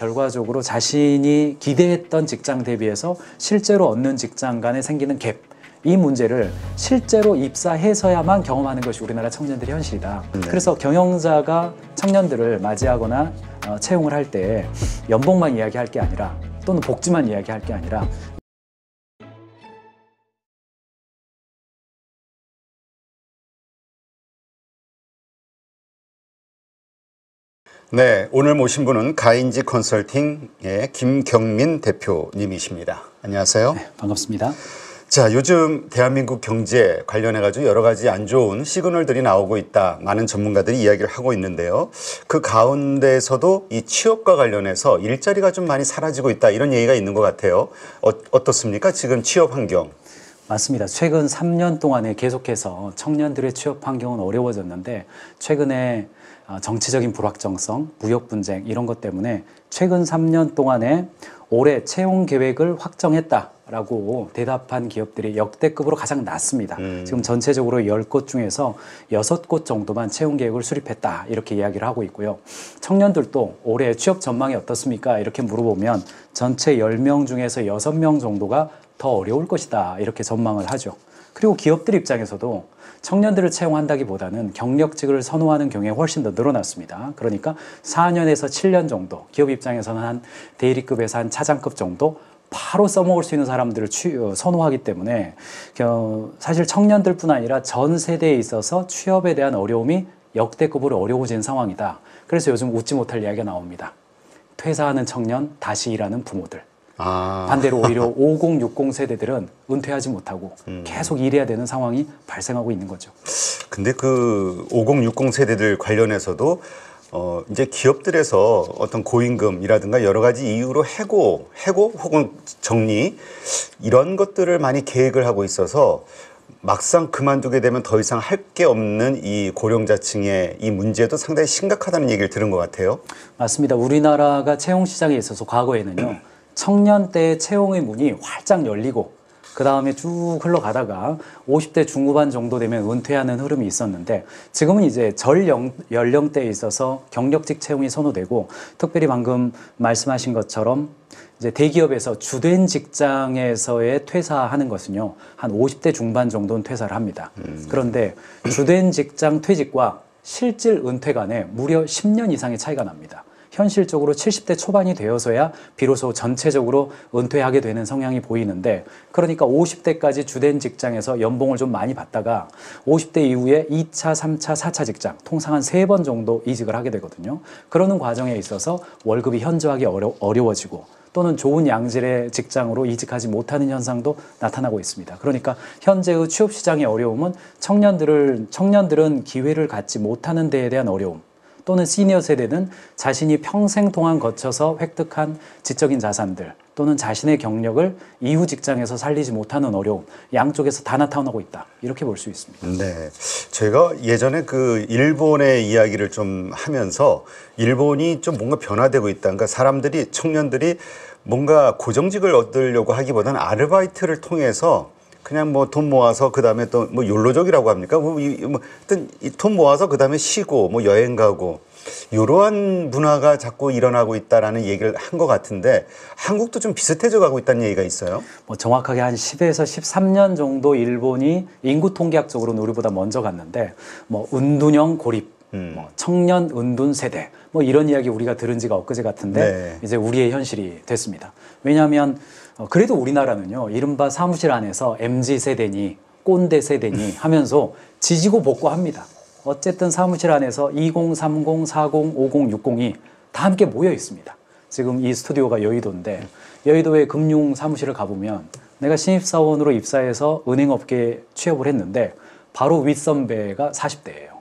결과적으로 자신이 기대했던 직장 대비해서 실제로 얻는 직장 간에 생기는 갭, 이 문제를 실제로 입사해서야만 경험하는 것이 우리나라 청년들의 현실이다. 그래서 경영자가 청년들을 맞이하거나 채용을 할 때 연봉만 이야기할 게 아니라 또는 복지만 이야기할 게 아니라 네, 오늘 모신 분은 가인지 컨설팅의 김경민 대표님이십니다. 안녕하세요. 네, 반갑습니다. 자, 요즘 대한민국 경제 관련해가지고 여러 가지 안 좋은 시그널들이 나오고 있다. 많은 전문가들이 이야기를 하고 있는데요. 그 가운데서도 이 취업과 관련해서 일자리가 좀 많이 사라지고 있다. 이런 얘기가 있는 것 같아요. 어떻습니까? 지금 취업 환경. 맞습니다. 최근 3년 동안에 계속해서 청년들의 취업 환경은 어려워졌는데 최근에 정치적인 불확정성, 무역 분쟁 이런 것 때문에 최근 3년 동안에 올해 채용 계획을 확정했다라고 대답한 기업들이 역대급으로 가장 낮습니다. 지금 전체적으로 10곳 중에서 6곳 정도만 채용 계획을 수립했다 이렇게 이야기를 하고 있고요. 청년들도 올해 취업 전망이 어떻습니까? 이렇게 물어보면 전체 10명 중에서 6명 정도가 더 어려울 것이다 이렇게 전망을 하죠. 그리고 기업들 입장에서도 청년들을 채용한다기보다는 경력직을 선호하는 경우에 훨씬 더 늘어났습니다. 그러니까 4년에서 7년 정도, 기업 입장에서는 한 대리급에서 한 차장급 정도 바로 써먹을 수 있는 사람들을 선호하기 때문에 사실 청년들뿐 아니라 전 세대에 있어서 취업에 대한 어려움이 역대급으로 어려워진 상황이다. 그래서 요즘 웃지 못할 이야기가 나옵니다. 퇴사하는 청년, 다시 일하는 부모들. 반대로 오히려 50, 60 세대들은 은퇴하지 못하고 계속 일해야 되는 상황이 발생하고 있는 거죠. 근데 그 50, 60 세대들 관련해서도 이제 기업들에서 어떤 고임금이라든가 여러 가지 이유로 해고 혹은 정리 이런 것들을 많이 계획을 하고 있어서 막상 그만두게 되면 더 이상 할 게 없는 이 고령자층의 이 문제도 상당히 심각하다는 얘기를 들은 것 같아요. 맞습니다. 우리나라가 채용 시장에 있어서 과거에는요. 청년대의 채용의 문이 활짝 열리고 그 다음에 쭉 흘러가다가 50대 중후반 정도 되면 은퇴하는 흐름이 있었는데 지금은 이제 연령대에 있어서 경력직 채용이 선호되고 특별히 방금 말씀하신 것처럼 이제 대기업에서 주된 직장에서의 퇴사하는 것은요 한 50대 중반 정도는 퇴사를 합니다. 그런데 주된 직장 퇴직과 실질 은퇴 간에 무려 10년 이상의 차이가 납니다. 현실적으로 70대 초반이 되어서야 비로소 전체적으로 은퇴하게 되는 성향이 보이는데 그러니까 50대까지 주된 직장에서 연봉을 좀 많이 받다가 50대 이후에 2차, 3차, 4차 직장 통상 한 3번 정도 이직을 하게 되거든요. 그러는 과정에 있어서 월급이 현저하게 어려워지고 또는 좋은 양질의 직장으로 이직하지 못하는 현상도 나타나고 있습니다. 그러니까 현재의 취업 시장의 어려움은 청년들은 기회를 갖지 못하는 데에 대한 어려움 또는 시니어 세대는 자신이 평생 동안 거쳐서 획득한 지적인 자산들 또는 자신의 경력을 이후 직장에서 살리지 못하는 어려움 양쪽에서 다 나타나고 있다 이렇게 볼 수 있습니다. 네, 제가 예전에 그 일본의 이야기를 좀 하면서 일본이 좀 뭔가 변화되고 있다. 그러니까 청년들이 뭔가 고정직을 얻으려고 하기보다는 아르바이트를 통해서 그냥 뭐 돈 모아서 그 다음에 또 뭐 욜로족이라고 합니까? 돈 모아서 그 다음에 쉬고 뭐 여행 가고 이러한 문화가 자꾸 일어나고 있다라는 얘기를 한 것 같은데 한국도 좀 비슷해져 가고 있다는 얘기가 있어요. 뭐 정확하게 한 10에서 13년 정도 일본이 인구 통계학적으로는 우리보다 먼저 갔는데 뭐 은둔형 고립, 뭐 청년 은둔 세대 뭐 이런 이야기 우리가 들은 지가 엊그제 같은데 네. 이제 우리의 현실이 됐습니다. 왜냐하면 그래도 우리나라는요 이른바 사무실 안에서 MZ 세대니 꼰대 세대니 하면서 지지고 볶고 합니다. 어쨌든 사무실 안에서 20, 30, 40, 50, 60이 다 함께 모여 있습니다. 지금 이 스튜디오가 여의도인데 여의도의 금융 사무실을 가보면 내가 신입사원으로 입사해서 은행업계에 취업을 했는데 바로 윗선배가 40대예요.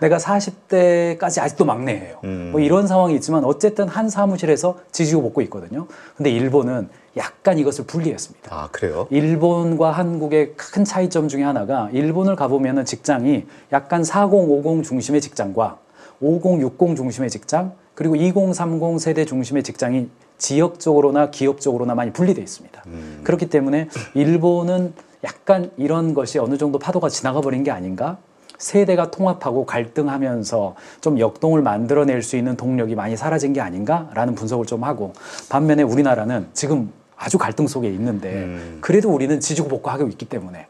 내가 40대까지 아직도 막내예요. 뭐 이런 상황이 있지만 어쨌든 한 사무실에서 지지고 볶고 있거든요. 근데 일본은 약간 이것을 분리했습니다. 아, 그래요? 일본과 한국의 큰 차이점 중에 하나가 일본을 가보면 직장이 약간 40, 50 중심의 직장과 50, 60 중심의 직장 그리고 20, 30 세대 중심의 직장이 지역적으로나 기업적으로나 많이 분리되어 있습니다. 그렇기 때문에 일본은 약간 이런 것이 어느 정도 파도가 지나가 버린 게 아닌가? 세대가 통합하고 갈등하면서 좀 역동을 만들어낼 수 있는 동력이 많이 사라진 게 아닌가라는 분석을 좀 하고, 반면에 우리나라는 지금 아주 갈등 속에 있는데 그래도 우리는 지지고 볶고하고 있기 때문에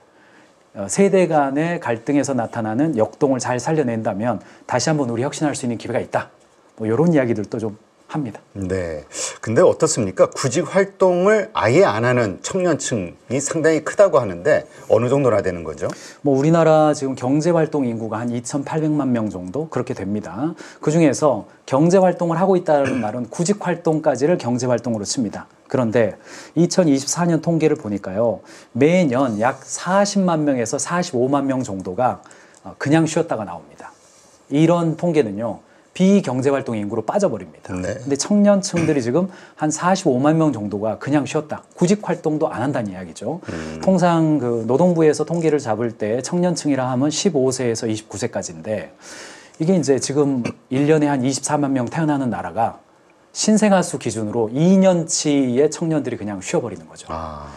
세대 간의 갈등에서 나타나는 역동을 잘 살려낸다면 다시 한번 우리 혁신할 수 있는 기회가 있다. 뭐 이런 이야기들도 좀 합니다. 네. 근데 어떻습니까? 구직 활동을 아예 안 하는 청년층이 상당히 크다고 하는데 어느 정도나 되는 거죠? 뭐 우리나라 지금 경제활동 인구가 한 2,800만 명 정도 그렇게 됩니다. 그중에서 경제활동을 하고 있다는 말은 구직활동까지를 경제활동으로 칩니다. 그런데 2024년 통계를 보니까요, 매년 약 40만 명에서 45만 명 정도가 그냥 쉬었다가 나옵니다. 이런 통계는요, 비경제활동 인구로 빠져버립니다. 네. 근데 청년층들이 지금 한 45만 명 정도가 그냥 쉬었다. 구직 활동도 안 한다는 이야기죠. 통상 그 노동부에서 통계를 잡을 때 청년층이라 하면 15세에서 29세까지인데 이게 이제 지금 1년에 한 24만 명 태어나는 나라가 신생아 수 기준으로 2년치의 청년들이 그냥 쉬어버리는 거죠.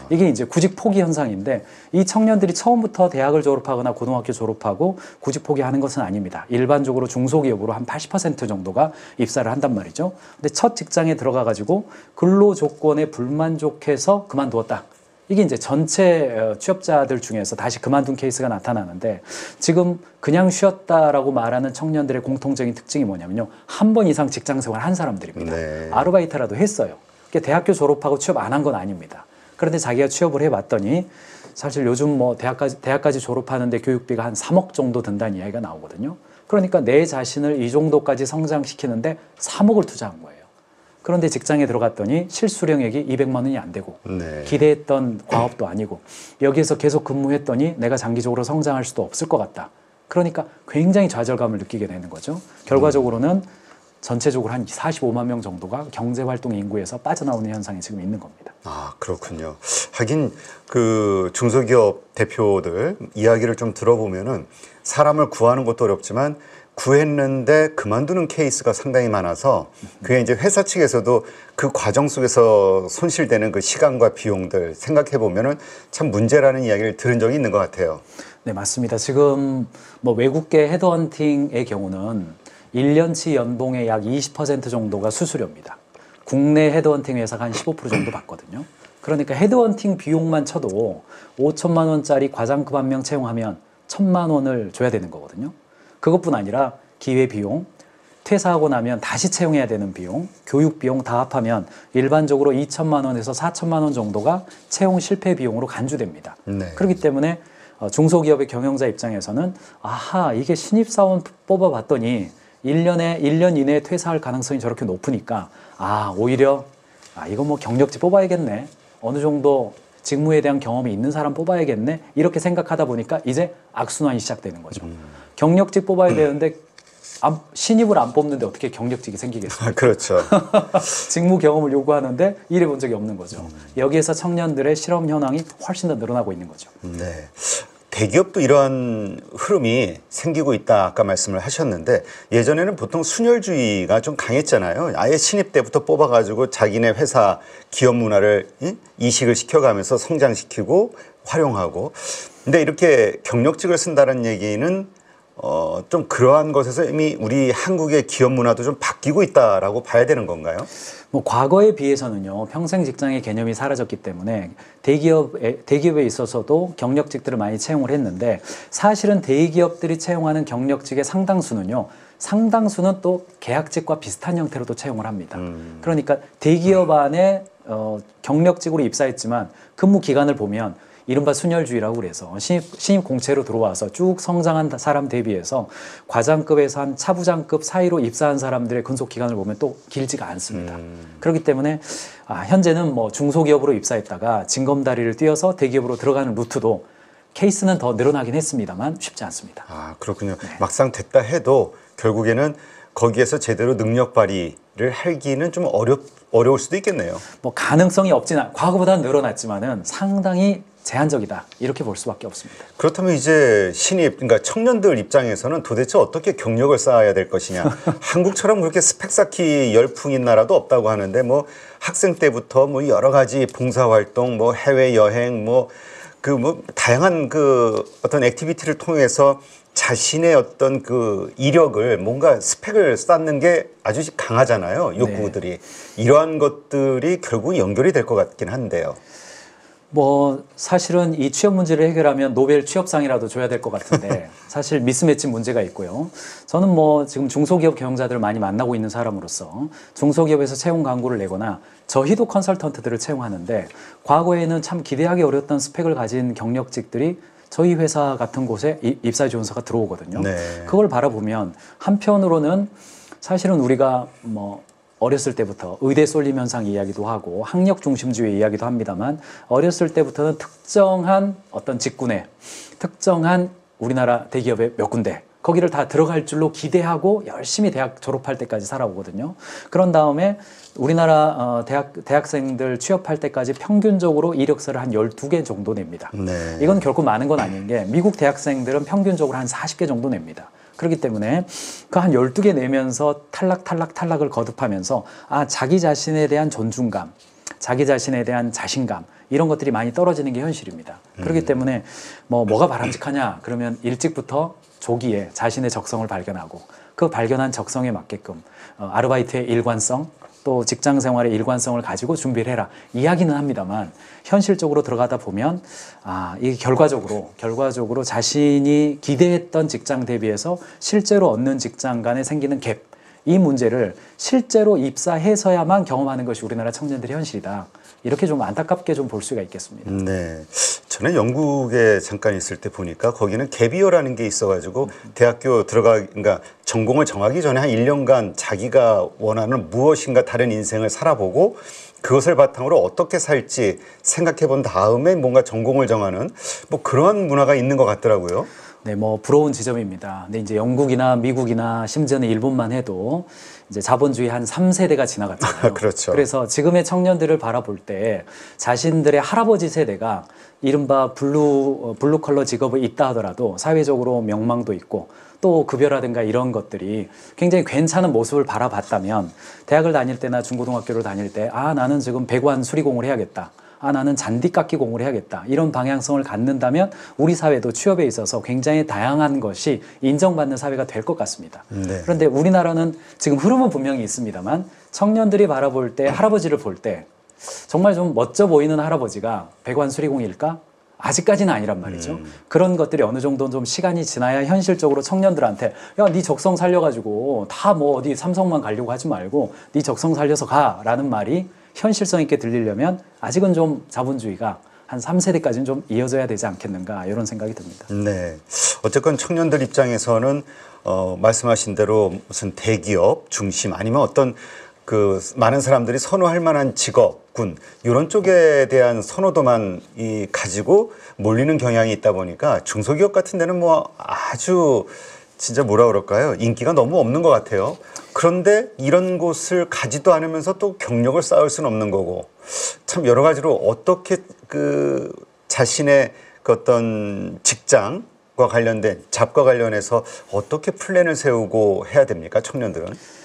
이게 이제 구직 포기 현상인데, 이 청년들이 처음부터 대학을 졸업하거나 고등학교 졸업하고 구직 포기하는 것은 아닙니다. 일반적으로 중소기업으로 한 80% 정도가 입사를 한단 말이죠. 근데 첫 직장에 들어가가지고 근로 조건에 불만족해서 그만두었다. 이게 이제 전체 취업자들 중에서 다시 그만둔 케이스가 나타나는데, 지금 그냥 쉬었다라고 말하는 청년들의 공통적인 특징이 뭐냐면요, 한 번 이상 직장 생활 한 사람들입니다. 네. 아르바이트라도 했어요. 그러니까 대학교 졸업하고 취업 안 한 건 아닙니다. 그런데 자기가 취업을 해봤더니 사실 요즘 뭐 대학까지 졸업하는데 교육비가 한 3억 정도 든다는 이야기가 나오거든요. 그러니까 내 자신을 이 정도까지 성장시키는데 3억을 투자한 거예요. 그런데 직장에 들어갔더니 실수령액이 200만 원이 안 되고, 네. 기대했던 과업도 아니고, 여기에서 계속 근무했더니 내가 장기적으로 성장할 수도 없을 것 같다. 그러니까 굉장히 좌절감을 느끼게 되는 거죠. 결과적으로는 전체적으로 한 45만 명 정도가 경제활동 인구에서 빠져나오는 현상이 지금 있는 겁니다. 아, 그렇군요. 하긴 그 중소기업 대표들 이야기를 좀 들어보면은 사람을 구하는 것도 어렵지만 구했는데 그만두는 케이스가 상당히 많아서, 그게 이제 회사 측에서도 그 과정 속에서 손실되는 그 시간과 비용들 생각해 보면은 참 문제라는 이야기를 들은 적이 있는 것 같아요. 네, 맞습니다. 지금 뭐 외국계 헤드헌팅의 경우는 1년치 연봉의 약 20% 정도가 수수료입니다. 국내 헤드헌팅 회사가 한 15% 정도 받거든요. 그러니까 헤드헌팅 비용만 쳐도 5천만 원짜리 과장급 한 명 채용하면 1,000만 원을 줘야 되는 거거든요. 그것뿐 아니라 기회비용, 퇴사하고 나면 다시 채용해야 되는 비용, 교육비용 다 합하면 일반적으로 2천만 원에서 4천만 원 정도가 채용 실패 비용으로 간주됩니다. 네. 그렇기 때문에 중소기업의 경영자 입장에서는 아하, 이게 신입사원 뽑아봤더니 1년 이내에 퇴사할 가능성이 저렇게 높으니까 오히려 이거 뭐 경력직 뽑아야겠네, 어느 정도 직무에 대한 경험이 있는 사람 뽑아야겠네, 이렇게 생각하다 보니까 이제 악순환이 시작되는 거죠. 경력직 뽑아야 되는데 신입을 안 뽑는데 어떻게 경력직이 생기겠습니까? 그렇죠. 직무 경험을 요구하는데 일해본 적이 없는 거죠. 여기에서 청년들의 실업 현황이 훨씬 더 늘어나고 있는 거죠. 네. 대기업도 이러한 흐름이 생기고 있다 아까 말씀을 하셨는데, 예전에는 보통 순혈주의가 좀 강했잖아요. 아예 신입 때부터 뽑아가지고 자기네 회사 기업 문화를 이식을 시켜가면서 성장시키고 활용하고. 근데 이렇게 경력직을 쓴다는 얘기는 좀 그러한 것에서 이미 우리 한국의 기업 문화도 좀 바뀌고 있다라고 봐야 되는 건가요? 뭐 과거에 비해서는요, 평생 직장의 개념이 사라졌기 때문에 대기업에 있어서도 경력직들을 많이 채용을 했는데, 사실은 대기업들이 채용하는 경력직의 상당수는 또 계약직과 비슷한 형태로도 채용을 합니다. 그러니까 대기업 안에 경력직으로 입사했지만 근무 기간을 보면 이른바 순혈주의라고 그래서 신입 공채로 들어와서 쭉 성장한 사람 대비해서 과장급에서 한 차부장급 사이로 입사한 사람들의 근속 기간을 보면 또 길지가 않습니다. 그렇기 때문에 현재는 뭐 중소기업으로 입사했다가 징검다리를 뛰어서 대기업으로 들어가는 루트도 케이스는 더 늘어나긴 했습니다만 쉽지 않습니다. 그렇군요. 네. 막상 됐다 해도 결국에는 거기에서 제대로 능력 발휘를 하기는 좀 어려울 수도 있겠네요. 뭐 가능성이 과거보다는 늘어났지만은 상당히 제한적이다, 이렇게 볼 수밖에 없습니다. 그렇다면 이제 그러니까 청년들 입장에서는 도대체 어떻게 경력을 쌓아야 될 것이냐. 한국처럼 그렇게 스펙 쌓기 열풍인 나라도 없다고 하는데, 뭐 학생 때부터 뭐 여러 가지 봉사활동, 뭐 해외 여행, 다양한 그 어떤 액티비티를 통해서 자신의 어떤 그 이력을 뭔가 스펙을 쌓는 게 아주 강하잖아요. 욕구들이. 이러한 것들이 결국 연결이 될 것 같긴 한데요. 뭐 사실은 이 취업 문제를 해결하면 노벨 취업상이라도 줘야 될 것 같은데 사실 미스매치 문제가 있고요. 저는 뭐 지금 중소기업 경영자들을 많이 만나고 있는 사람으로서 중소기업에서 채용 광고를 내거나 저희도 컨설턴트들을 채용하는데 과거에는 참 기대하기 어려웠던 스펙을 가진 경력직들이 저희 회사 같은 곳에 입사 지원서가 들어오거든요. 네. 그걸 바라보면 한편으로는 사실은 우리가 뭐 어렸을 때부터 의대 쏠림 현상 이야기도 하고 학력 중심주의 이야기도 합니다만 어렸을 때부터는 특정한 어떤 직군에 특정한 우리나라 대기업의 몇 군데 거기를 다 들어갈 줄로 기대하고 열심히 대학 졸업할 때까지 살아오거든요. 그런 다음에 우리나라 대학생들 취업할 때까지 평균적으로 이력서를 한 12개 정도 냅니다. 네. 이건 결코 많은 건 아닌 게 미국 대학생들은 평균적으로 한 40개 정도 냅니다. 그렇기 때문에 그 한 12개 내면서 탈락을 거듭하면서 자기 자신에 대한 존중감, 자기 자신에 대한 자신감 이런 것들이 많이 떨어지는 게 현실입니다. 그렇기 때문에 뭐가 바람직하냐 그러면 일찍부터 조기에 자신의 적성을 발견하고 그 발견한 적성에 맞게끔 아르바이트의 일관성 또 직장 생활의 일관성을 가지고 준비를 해라 이야기는 합니다만 현실적으로 들어가다 보면 이게 결과적으로 자신이 기대했던 직장 대비해서 실제로 얻는 직장 간에 생기는 갭 이 문제를 실제로 입사해서야만 경험하는 것이 우리나라 청년들의 현실이다. 이렇게 좀 안타깝게 좀 볼 수가 있겠습니다. 네. 전에 영국에 잠깐 있을 때 보니까 거기는 갭이어라는 게 있어가지고 대학교 그러니까 전공을 정하기 전에 한 1년간 자기가 원하는 무엇인가 다른 인생을 살아보고 그것을 바탕으로 어떻게 살지 생각해 본 다음에 뭔가 전공을 정하는 뭐 그런 문화가 있는 것 같더라고요. 네, 뭐 부러운 지점입니다. 근데 이제 영국이나 미국이나 심지어는 일본만 해도 이제 자본주의 한 3세대가 지나갔잖아요. 그렇죠. 그래서 지금의 청년들을 바라볼 때 자신들의 할아버지 세대가 이른바 블루 컬러 직업이 있다 하더라도 사회적으로 명망도 있고 또 급여라든가 이런 것들이 굉장히 괜찮은 모습을 바라봤다면 대학을 다닐 때나 중고등학교를 다닐 때 나는 지금 배관 수리공을 해야겠다. 나는 잔디 깎기 공부를 해야겠다. 이런 방향성을 갖는다면 우리 사회도 취업에 있어서 굉장히 다양한 것이 인정받는 사회가 될 것 같습니다. 네. 그런데 우리나라는 지금 흐름은 분명히 있습니다만 청년들이 바라볼 때 할아버지를 볼 때 정말 좀 멋져 보이는 할아버지가 배관 수리공일까? 아직까지는 아니란 말이죠. 그런 것들이 어느 정도 좀 시간이 지나야 현실적으로 청년들한테 네 적성 살려가지고 다 뭐 어디 삼성만 가려고 하지 말고 네 적성 살려서 가라는 말이 현실성 있게 들리려면 아직은 좀 자본주의가 한 3세대까지는 좀 이어져야 되지 않겠는가 이런 생각이 듭니다. 네. 어쨌건 청년들 입장에서는 말씀하신 대로 무슨 대기업 중심 아니면 어떤 그 많은 사람들이 선호할 만한 직업군 이런 쪽에 대한 선호도만 가지고 몰리는 경향이 있다 보니까 중소기업 같은 데는 뭐 아주 진짜 뭐라 그럴까요? 인기가 너무 없는 것 같아요. 그런데 이런 곳을 가지도 않으면서 또 경력을 쌓을 수는 없는 거고 참 여러 가지로 어떻게 그 자신의 그 어떤 직장과 관련된 잡과 관련해서 어떻게 플랜을 세우고 해야 됩니까? 청년들은?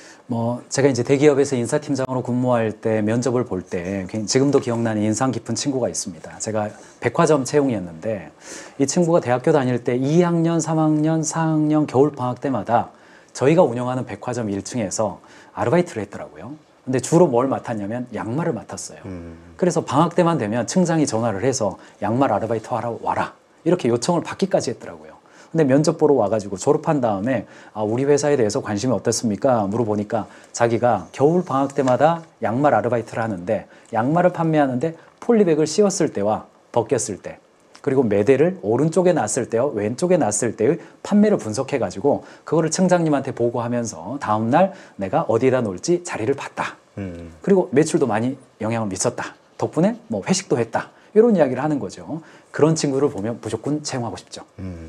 제가 이제 대기업에서 인사팀장으로 근무할 때 면접을 볼 때 지금도 기억나는 인상 깊은 친구가 있습니다. 제가 백화점 채용이었는데 이 친구가 대학교 다닐 때 2학년, 3학년, 4학년 겨울방학 때마다 저희가 운영하는 백화점 1층에서 아르바이트를 했더라고요. 근데 주로 뭘 맡았냐면 양말을 맡았어요. 그래서 방학 때만 되면 층장이 전화를 해서 양말 아르바이트 하러 와라. 이렇게 요청을 받기까지 했더라고요. 근데 면접 보러 와가지고 졸업한 다음에 우리 회사에 대해서 관심이 어떻습니까? 물어보니까 자기가 겨울 방학 때마다 양말 아르바이트를 하는데 양말을 판매하는데 폴리백을 씌웠을 때와 벗겼을 때 그리고 매대를 오른쪽에 놨을 때와 왼쪽에 놨을 때의 판매를 분석해가지고 그거를 층장님한테 보고하면서 다음날 내가 어디에다 놓을지 자리를 봤다. 그리고 매출도 많이 영향을 미쳤다. 덕분에 뭐 회식도 했다. 이런 이야기를 하는 거죠. 그런 친구를 보면 무조건 채용하고 싶죠.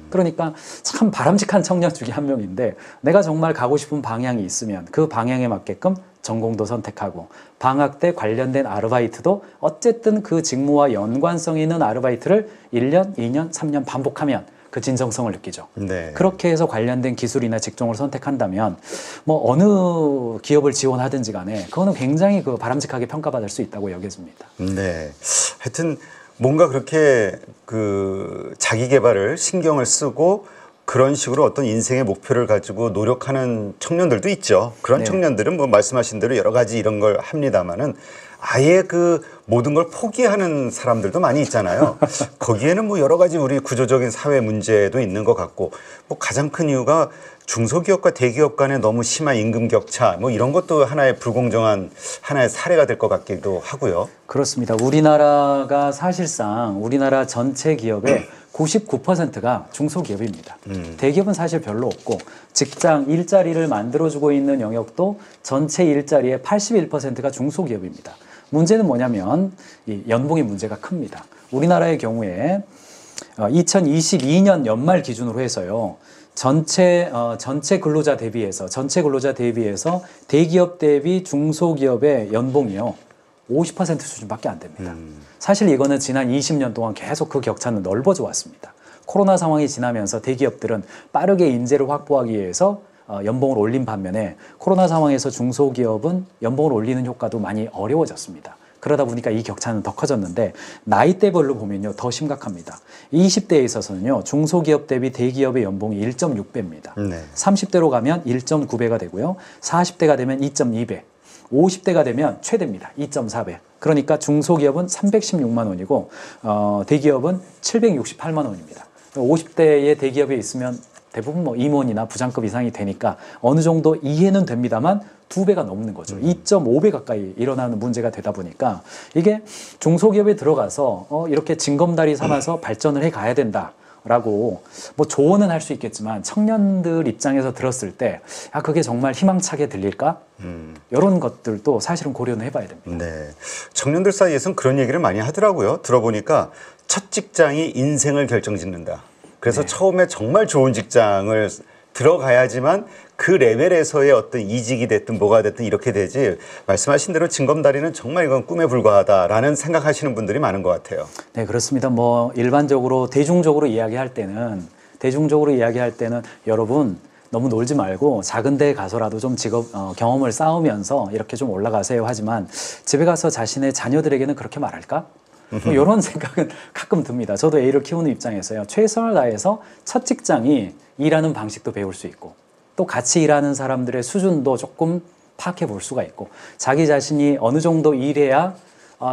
그러니까 참 바람직한 청년 중에 한 명인데 내가 정말 가고 싶은 방향이 있으면 그 방향에 맞게끔 전공도 선택하고 방학 때 관련된 아르바이트도 어쨌든 그 직무와 연관성 있는 아르바이트를 1년, 2년, 3년 반복하면 그 진정성을 느끼죠. 네. 그렇게 해서 관련된 기술이나 직종을 선택한다면 뭐 어느 기업을 지원하든지 간에 그거는 굉장히 그 바람직하게 평가받을 수 있다고 여겨집니다. 네. 하여튼 뭔가 그렇게 그 자기 개발을 신경을 쓰고 그런 식으로 어떤 인생의 목표를 가지고 노력하는 청년들도 있죠. 그런 네. 청년들은 뭐 말씀하신 대로 여러 가지 이런 걸 합니다마는 아예 그 모든 걸 포기하는 사람들도 많이 있잖아요. 거기에는 뭐 여러 가지 우리 구조적인 사회 문제도 있는 것 같고 뭐 가장 큰 이유가 중소기업과 대기업 간의 너무 심한 임금 격차 뭐 이런 것도 하나의 불공정한 하나의 사례가 될 것 같기도 하고요. 그렇습니다. 우리나라가 사실상 우리나라 전체 기업의 99%가 중소기업입니다. 대기업은 사실 별로 없고 직장 일자리를 만들어주고 있는 영역도 전체 일자리의 81%가 중소기업입니다. 문제는 뭐냐면 이 연봉의 문제가 큽니다. 우리나라의 경우에 2022년 연말 기준으로 해서요. 전체 근로자 대비해서 대기업 대비 중소기업의 연봉이요. 50% 수준밖에 안 됩니다. 사실 이거는 지난 20년 동안 계속 그 격차는 넓어져 왔습니다. 코로나 상황이 지나면서 대기업들은 빠르게 인재를 확보하기 위해서 연봉을 올린 반면에 코로나 상황에서 중소기업은 연봉을 올리는 효과도 많이 어려워졌습니다. 그러다 보니까 이 격차는 더 커졌는데 나이대별로 보면요 더 심각합니다. 20대에 있어서는요 중소기업 대비 대기업의 연봉이 1.6배입니다. 네. 30대로 가면 1.9배가 되고요. 40대가 되면 2.2배. 50대가 되면 최대입니다. 2.4배. 그러니까 중소기업은 316만 원이고 대기업은 768만 원입니다. 50대의 대기업에 있으면 대부분 뭐 임원이나 부장급 이상이 되니까 어느 정도 이해는 됩니다만 2배가 넘는 거죠. 2.5배 가까이 일어나는 문제가 되다 보니까 이게 중소기업에 들어가서 이렇게 징검다리 삼아서 발전을 해 가야 된다라고 뭐 조언은 할 수 있겠지만 청년들 입장에서 들었을 때 그게 정말 희망차게 들릴까? 이런 것들도 사실은 고려는 해봐야 됩니다. 네. 청년들 사이에서는 그런 얘기를 많이 하더라고요. 들어보니까 첫 직장이 인생을 결정짓는다. 그래서 네. 처음에 정말 좋은 직장을 들어가야지만 그 레벨에서의 어떤 이직이 됐든 뭐가 됐든 이렇게 되지 말씀하신 대로 징검다리는 정말 이건 꿈에 불과하다라는 생각하시는 분들이 많은 것 같아요. 네, 그렇습니다. 뭐 일반적으로 대중적으로 이야기할 때는 여러분 너무 놀지 말고 작은 데에 가서라도 좀 경험을 쌓으면서 이렇게 좀 올라가세요 하지만 집에 가서 자신의 자녀들에게는 그렇게 말할까? 뭐 이런 생각은 가끔 듭니다. 저도 애를 키우는 입장에서요. 최선을 다해서 첫 직장이 일하는 방식도 배울 수 있고 또 같이 일하는 사람들의 수준도 조금 파악해 볼 수가 있고 자기 자신이 어느 정도 일해야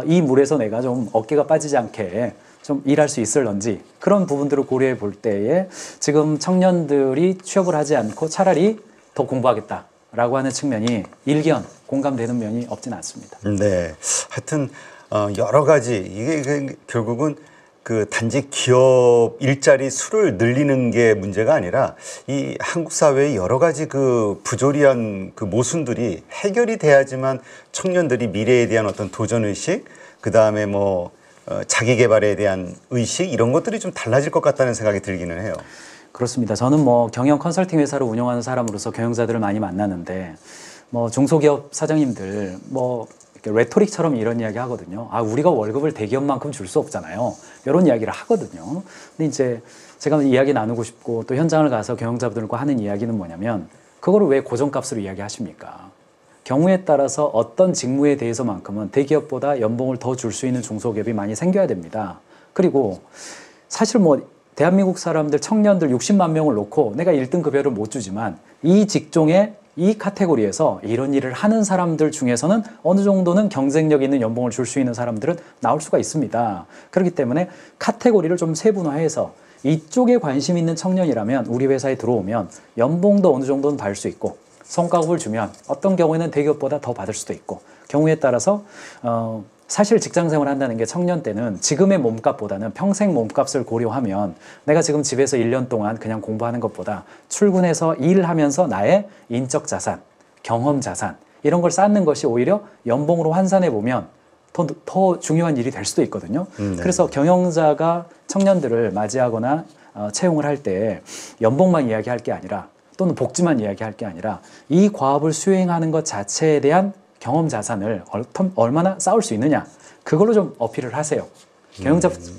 이 물에서 내가 좀 어깨가 빠지지 않게 좀 일할 수 있을런지 그런 부분들을 고려해 볼 때에 지금 청년들이 취업을 하지 않고 차라리 더 공부하겠다라고 하는 측면이 공감되는 면이 없지는 않습니다. 네. 하여튼 여러 가지 이게 결국은 그 단지 기업 일자리 수를 늘리는 게 문제가 아니라 이 한국 사회의 여러 가지 그 부조리한 그 모순들이 해결이 돼야지만 청년들이 미래에 대한 어떤 도전 의식, 그 다음에 뭐 자기 개발에 대한 의식 이런 것들이 좀 달라질 것 같다는 생각이 들기는 해요. 그렇습니다. 저는 뭐 경영 컨설팅 회사를 운영하는 사람으로서 경영자들을 많이 만나는데 뭐 중소기업 사장님들 뭐 레토릭처럼 이런 이야기 하거든요. 우리가 월급을 대기업만큼 줄 수 없잖아요. 이런 이야기를 하거든요. 근데 이제 제가 이야기 나누고 싶고 또 현장을 가서 경영자분들과 하는 이야기는 뭐냐면 그거를 왜 고정값으로 이야기하십니까? 경우에 따라서 어떤 직무에 대해서만큼은 대기업보다 연봉을 더 줄 수 있는 중소기업이 많이 생겨야 됩니다. 그리고 사실 뭐 대한민국 사람들 청년들 60만 명을 놓고 내가 1등 급여를 못 주지만 이 직종에 이 카테고리에서 이런 일을 하는 사람들 중에서는 어느 정도는 경쟁력 있는 연봉을 줄 수 있는 사람들은 나올 수가 있습니다. 그렇기 때문에 카테고리를 좀 세분화해서 이쪽에 관심 있는 청년이라면 우리 회사에 들어오면 연봉도 어느 정도는 받을 수 있고 성과급을 주면 어떤 경우에는 대기업보다 더 받을 수도 있고 경우에 따라서 사실 직장 생활을 한다는 게 청년 때는 지금의 몸값보다는 평생 몸값을 고려하면 내가 지금 집에서 1년 동안 그냥 공부하는 것보다 출근해서 일하면서 나의 인적 자산, 경험 자산 이런 걸 쌓는 것이 오히려 연봉으로 환산해 보면 더 중요한 일이 될 수도 있거든요. 그래서 경영자가 청년들을 맞이하거나 채용을 할 때 연봉만 이야기할 게 아니라 또는 복지만 이야기할 게 아니라 이 과업을 수행하는 것 자체에 대한 경험 자산을 얼마나 쌓을 수 있느냐 그걸로 좀 어필을 하세요.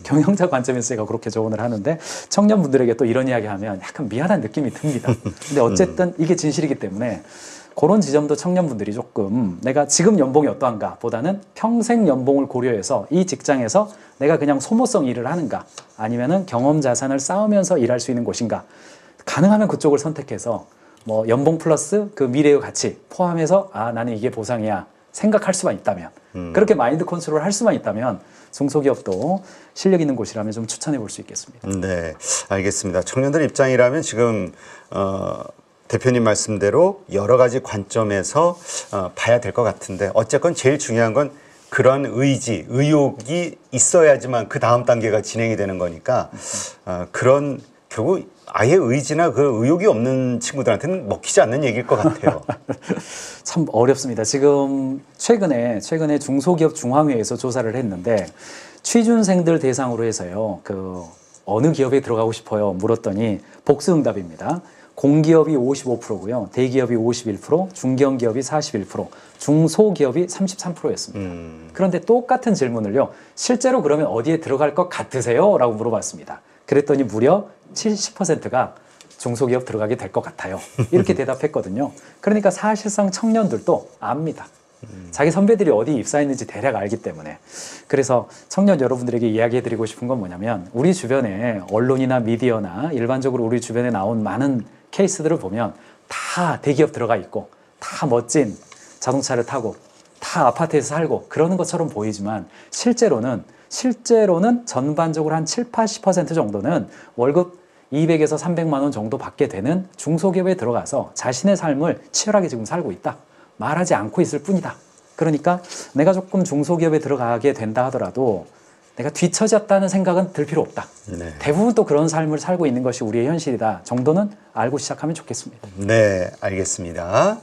경영자 관점에서 제가 그렇게 조언을 하는데 청년분들에게 또 이런 이야기 하면 약간 미안한 느낌이 듭니다. 근데 어쨌든 이게 진실이기 때문에 그런 지점도 청년분들이 조금 내가 지금 연봉이 어떠한가 보다는 평생 연봉을 고려해서 이 직장에서 내가 그냥 소모성 일을 하는가 아니면은 경험 자산을 쌓으면서 일할 수 있는 곳인가 가능하면 그쪽을 선택해서 뭐 연봉 플러스 그 미래의 가치 포함해서 아 나는 이게 보상이야 생각할 수만 있다면 그렇게 마인드 컨트롤 할 수만 있다면 중소기업도 실력 있는 곳이라면 좀 추천해 볼 수 있겠습니다. 네, 알겠습니다. 청년들 입장이라면 지금 대표님 말씀대로 여러 가지 관점에서 봐야 될 것 같은데 어쨌건 제일 중요한 건 그런 의지, 의욕이 있어야지만 그 다음 단계가 진행이 되는 거니까 그런 결국 아예 의지나 그 의욕이 없는 친구들한테는 먹히지 않는 얘기일 것 같아요. 참 어렵습니다. 지금 최근에 중소기업 중앙회에서 조사를 했는데 취준생들 대상으로 해서요. 그 어느 기업에 들어가고 싶어요? 물었더니 복수응답입니다. 공기업이 55%고요. 대기업이 51%, 중견기업이 41%, 중소기업이 33%였습니다. 그런데 똑같은 질문을요. 실제로 그러면 어디에 들어갈 것 같으세요? 라고 물어봤습니다. 그랬더니 무려 70%가 중소기업 들어가게 될 것 같아요. 이렇게 대답했거든요. 그러니까 사실상 청년들도 압니다. 자기 선배들이 어디 입사했는지 대략 알기 때문에. 그래서 청년 여러분들에게 이야기해드리고 싶은 건 뭐냐면 우리 주변에 언론이나 미디어나 일반적으로 우리 주변에 나온 많은 케이스들을 보면 다 대기업 들어가 있고 다 멋진 자동차를 타고 다 아파트에서 살고 그러는 것처럼 보이지만 실제로는 전반적으로 한 7, 80% 정도는 월급 200에서 300만 원 정도 받게 되는 중소기업에 들어가서 자신의 삶을 치열하게 지금 살고 있다. 말하지 않고 있을 뿐이다. 그러니까 내가 조금 중소기업에 들어가게 된다 하더라도 내가 뒤처졌다는 생각은 들 필요 없다. 네. 대부분 또 그런 삶을 살고 있는 것이 우리의 현실이다 정도는 알고 시작하면 좋겠습니다. 네, 알겠습니다.